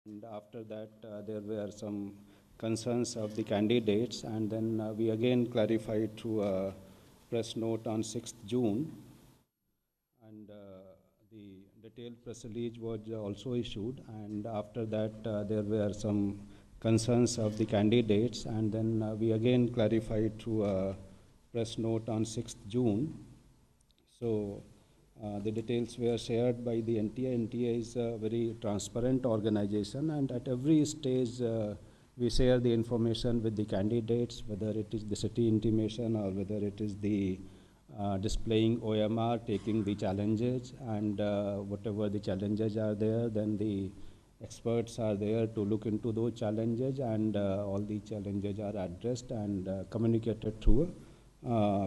And after that, there were some concerns of the candidates, and then we again clarified through a press note on 6th June, and the detailed press release was also issued. And after that, there were some concerns of the candidates, and then we again clarified through a press note on 6th June. So the details were shared by the NTA. NTA is a very transparent organization, and at every stage we share the information with the candidates, whether it is the city intimation or whether it is the displaying OMR, taking the challenges, and whatever the challenges are there, then the experts are there to look into those challenges, and all the challenges are addressed and communicated through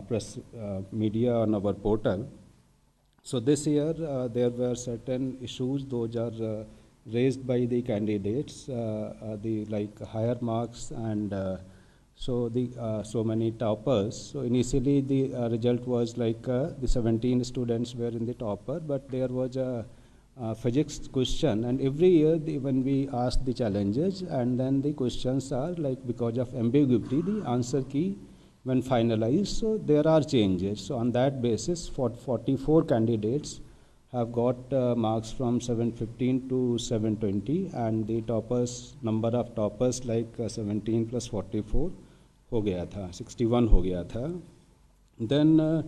press media on our portal. So this year there were certain issues, those are raised by the candidates, the like higher marks and so many toppers. So initially the result was like the 17 students were in the topper, but there was a physics question, and every year when we ask the challenges, and then the questions are like, because of ambiguity, the answer key when finalized, so there are changes. So on that basis, 44 candidates have got marks from 715 to 720, and the toppers, number of toppers like 17 plus 44 हो गया था, 61 हो गया था. Then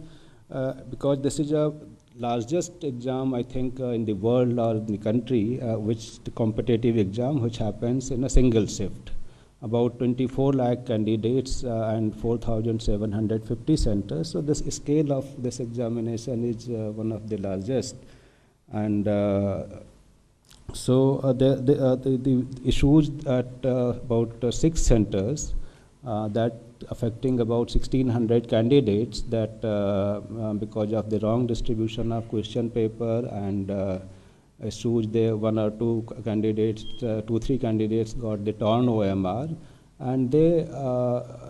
because this is a largest exam, I think, in the world or in the country, which the competitive exam which happens in a single shift. About 24 lakh candidates and 4,750 centers. So this scale of this examination is one of the largest. And the issues at about 6 centers that affecting about 1,600 candidates, that because of the wrong distribution of question paper and issues there, one or two candidates, 2-3 candidates got the torn OMR, and they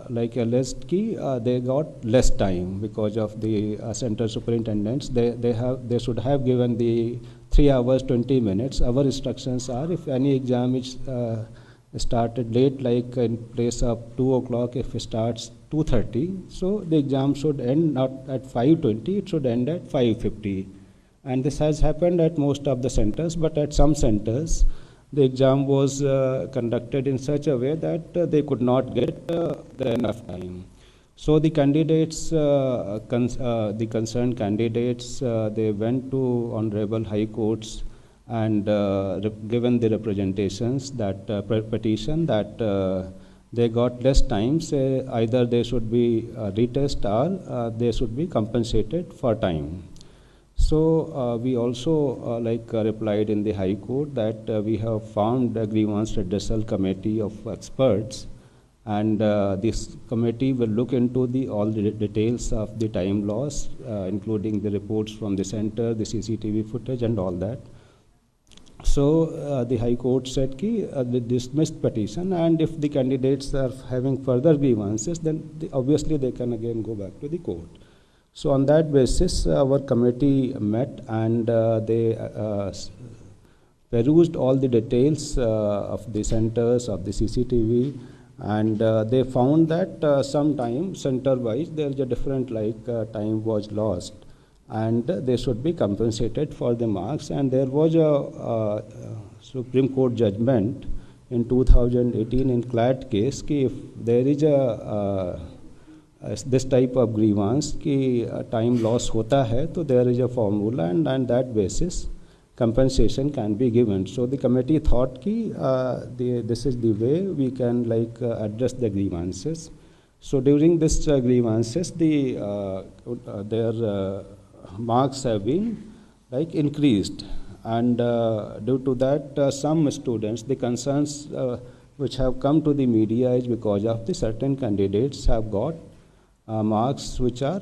like a list key, they got less time because of the center superintendents. They should have given the 3 hours 20 minutes. Our instructions are, if any exam is started late, like in place of 2 o'clock, if it starts 2:30, so the exam should end not at 5:20, it should end at 5:50. And this has happened at most of the centers, but at some centers, the exam was conducted in such a way that they could not get enough time. So the candidates, the concerned candidates, they went to honorable high courts and given the representations that petition that they got less time, say either they should be retest or they should be compensated for time. So we also replied in the High Court that we have formed a grievance redressal committee of experts, and this committee will look into all the details of the time loss, including the reports from the center, the CCTV footage and all that. So the High Court said they dismissed petition, and if the candidates are having further grievances, then obviously they can again go back to the court. So on that basis, our committee met, and they perused all the details of the centers, of the CCTV, and they found that sometime center-wise there is a different time was lost, and they should be compensated for the marks. And there was a Supreme Court judgment in 2018 in CLAT case कि if there is this type of grievance कि time loss होता है, तो there is a formula, and on that basis compensation can be given. So the committee thought कि this is the way we can address the grievances. So during this grievances, their marks have been increased, and due to that some students, the concerns which have come to the media is because of the certain candidates have got marks which are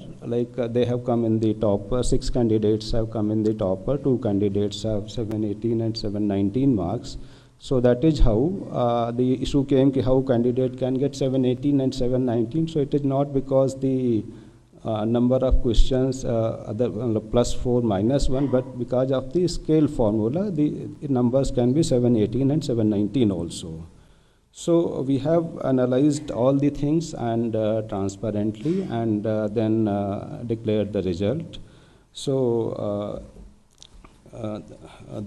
they have come in the top, 6 candidates have come in the topper, 2 candidates have 718 and 719 marks. So that is how the issue came how candidate can get 718 and 719. So it is not because the number of questions other +4 -1, but because of the scale formula, the numbers can be 718 and 719 also. So we have analyzed all the things and transparently, and then declared the result. So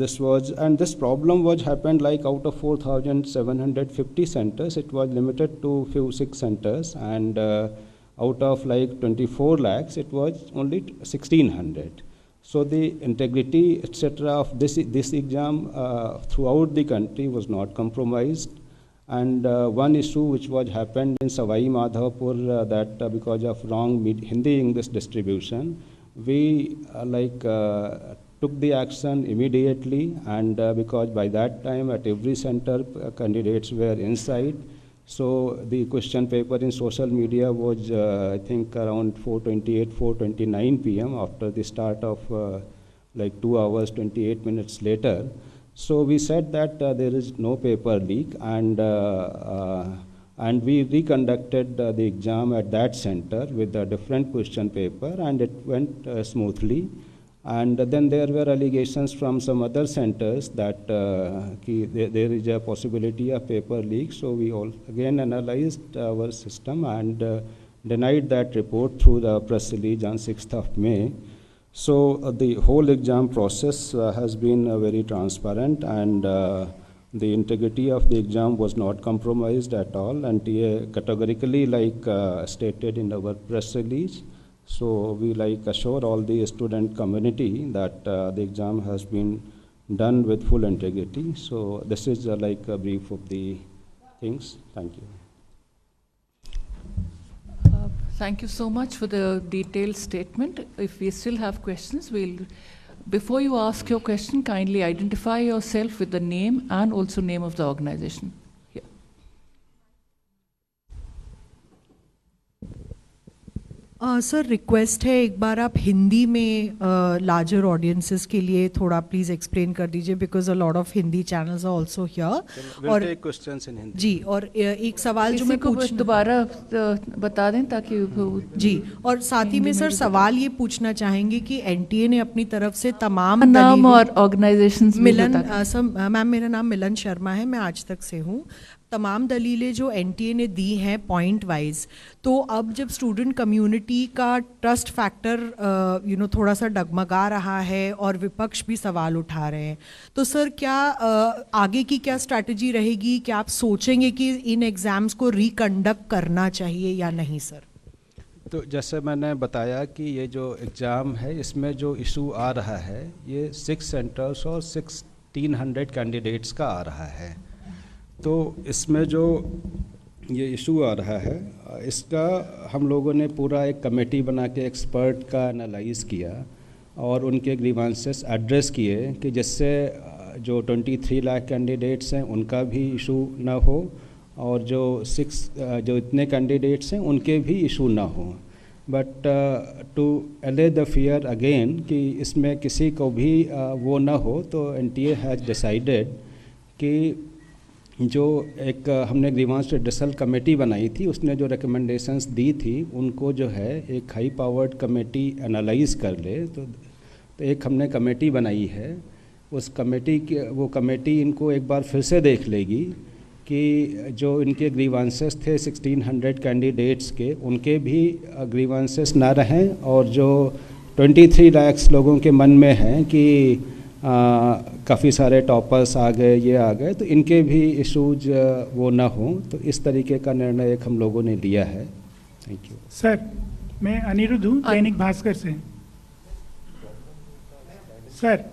this problem was happened like out of 4,750 centers, it was limited to few 6 centers, and out of like 24 lakhs, it was only 1,600. So the integrity, etc., of this exam throughout the country was not compromised. And one issue which was happened in Savai Madhavpur, that because of wrong Hindi-English distribution, we took the action immediately, and because by that time at every center candidates were inside. So the question paper in social media was I think around 4:28, 4:29 p.m. after the start of 2 hours, 28 minutes later. So we said that there is no paper leak, and we reconducted the exam at that center with a different question paper, and it went smoothly. And then there were allegations from some other centers that there is a possibility of paper leak. So we all again analyzed our system and denied that report through the press release on 6th of May. So the whole exam process has been very transparent, and the integrity of the exam was not compromised at all, and categorically stated in our press release. So we assure all the student community that the exam has been done with full integrity. So this is a brief of the things. Thank you. Thank you so much for the detailed statement. If we still have questions, before you ask your question, kindly identify yourself with the name and also name of the organization. Sir request है, एक बार आप हिंदी में larger audiences के लिए थोड़ा please explain कर दीजिए, because a lot of Hindi channels are also here. और क्वेश्चंस इन हिंदी जी, और एक सवाल जो मैं दोबारा बता दें ताकि जी, और साथ ही में सर सवाल ये पूछना चाहेंगे कि एनटीए ने अपनी तरफ से तमाम नाम और ऑर्गेनाइजेशंस मैम मेरा नाम मिलन शर्मा है, मैं आज तक से हूँ। तमाम दलीलें जो एनटीए ने दी हैं पॉइंट वाइज, तो अब जब स्टूडेंट कम्युनिटी का ट्रस्ट फैक्टर थोड़ा सा डगमगा रहा है और विपक्ष भी सवाल उठा रहे हैं, तो सर क्या आगे की क्या स्ट्रैटेजी रहेगी? क्या आप सोचेंगे कि इन एग्ज़ाम्स को रिकंडक्ट करना चाहिए या नहीं सर? तो जैसे मैंने बताया कि ये जो एग्ज़ाम है इसमें जो इशू आ रहा है ये 6 सेंटर्स और 1,600 कैंडिडेट्स का आ रहा है। तो इसमें जो ये इशू आ रहा है इसका हम लोगों ने पूरा एक कमेटी बना के एक्सपर्ट का एनालाइज किया और उनके ग्रीवांसेस एड्रेस किए कि जिससे जो 23 लाख कैंडिडेट्स हैं उनका भी इशू ना हो और जो इतने कैंडिडेट्स हैं उनके भी इशू ना हो। बट टू अले द फियर अगेन कि इसमें किसी को भी वो ना हो, तो एनटीए हैज़ डिसाइडेड कि जो एक हमने ग्रीवांस रिड्रेसल कमेटी बनाई थी, उसने जो रिकमेंडेशंस दी थी उनको जो है एक हाई पावर्ड कमेटी एनालाइज कर ले। तो एक हमने कमेटी बनाई है, उस कमेटी की वो कमेटी इनको एक बार फिर से देख लेगी कि जो इनके ग्रीवांसेस थे 1,600 कैंडिडेट्स के, उनके भी ग्रीवांसेस ना रहें, और जो 23 लाख लोगों के मन में हैं कि काफ़ी सारे टॉपर्स आ गए, ये आ गए, तो इनके भी इशूज वो ना हो। तो इस तरीके का निर्णय एक हम लोगों ने लिया है। Thank you sir. मैं अनिरुद्ध हूँ, दैनिक भास्कर से। सर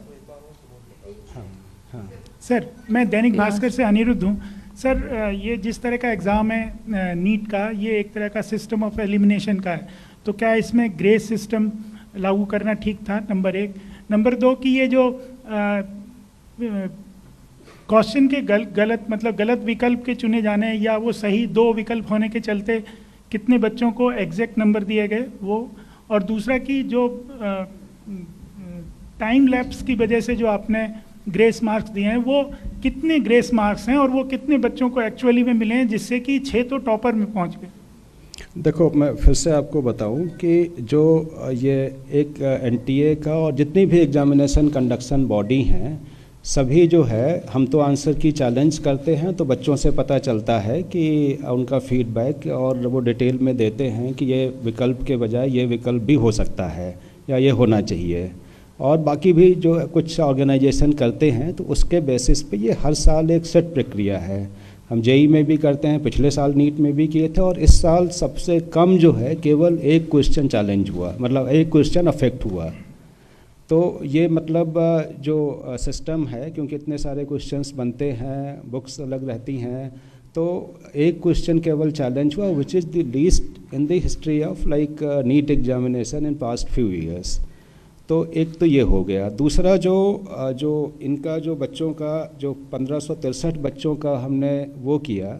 हाँ सर, मैं दैनिक भास्कर से अनिरुद्ध हूँ। सर ये जिस तरह का एग्ज़ाम है नीट का, ये एक तरह का सिस्टम ऑफ एलिमिनेशन का है, तो क्या इसमें ग्रेस सिस्टम लागू करना ठीक था? नंबर 1। नंबर 2 कि ये जो क्वेश्चन के गलत विकल्प के चुने जाने या वो सही 2 विकल्प होने के चलते कितने बच्चों को एग्जैक्ट नंबर दिए गए वो, और दूसरा कि जो टाइम लैप्स की वजह से जो आपने ग्रेस मार्क्स दिए हैं वो कितने ग्रेस मार्क्स हैं और वो कितने बच्चों को एक्चुअली में मिले हैं, जिससे कि 6 तो टॉपर में पहुंच गए। देखो, मैं फिर से आपको बताऊं कि जो ये एक एनटीए का और जितनी भी एग्जामिनेशन कंडक्शन बॉडी हैं, सभी जो है हम तो आंसर की चैलेंज करते हैं, तो बच्चों से पता चलता है कि उनका फीडबैक और वो डिटेल में देते हैं कि ये विकल्प के बजाय ये विकल्प भी हो सकता है या ये होना चाहिए। और बाकी भी जो कुछ ऑर्गेनाइजेशन करते हैं तो उसके बेसिस पे ये हर साल एक सेट प्रक्रिया है। हम जेई में भी करते हैं, पिछले साल नीट में भी किए थे, और इस साल सबसे कम जो है केवल एक क्वेश्चन चैलेंज हुआ, मतलब एक क्वेश्चन अफेक्ट हुआ। तो ये मतलब जो सिस्टम है, क्योंकि इतने सारे क्वेश्चंस बनते हैं, बुक्स अलग रहती हैं, तो एक क्वेश्चन केवल चैलेंज हुआ, which is the least in the history of like NEET examination in past few years. तो एक तो ये हो गया। दूसरा जो इनका जो बच्चों का जो 1563 बच्चों का हमने वो किया,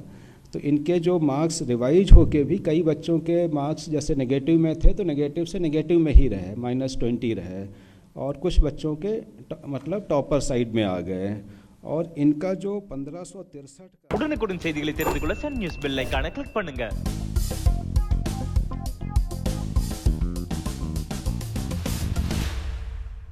तो इनके जो मार्क्स रिवाइज होके भी कई बच्चों के मार्क्स जैसे नेगेटिव में थे तो नेगेटिव से नेगेटिव में ही रहे, -20 रहे, और कुछ बच्चों के मतलब टॉपर साइड में आ गए। और इनका जो 1563 உடனுக்குடன் செய்திகளை தெரிந்து கொள்ள சன் நியூஸ் பெல் ஐகானை கிளிக் பண்ணுங்க।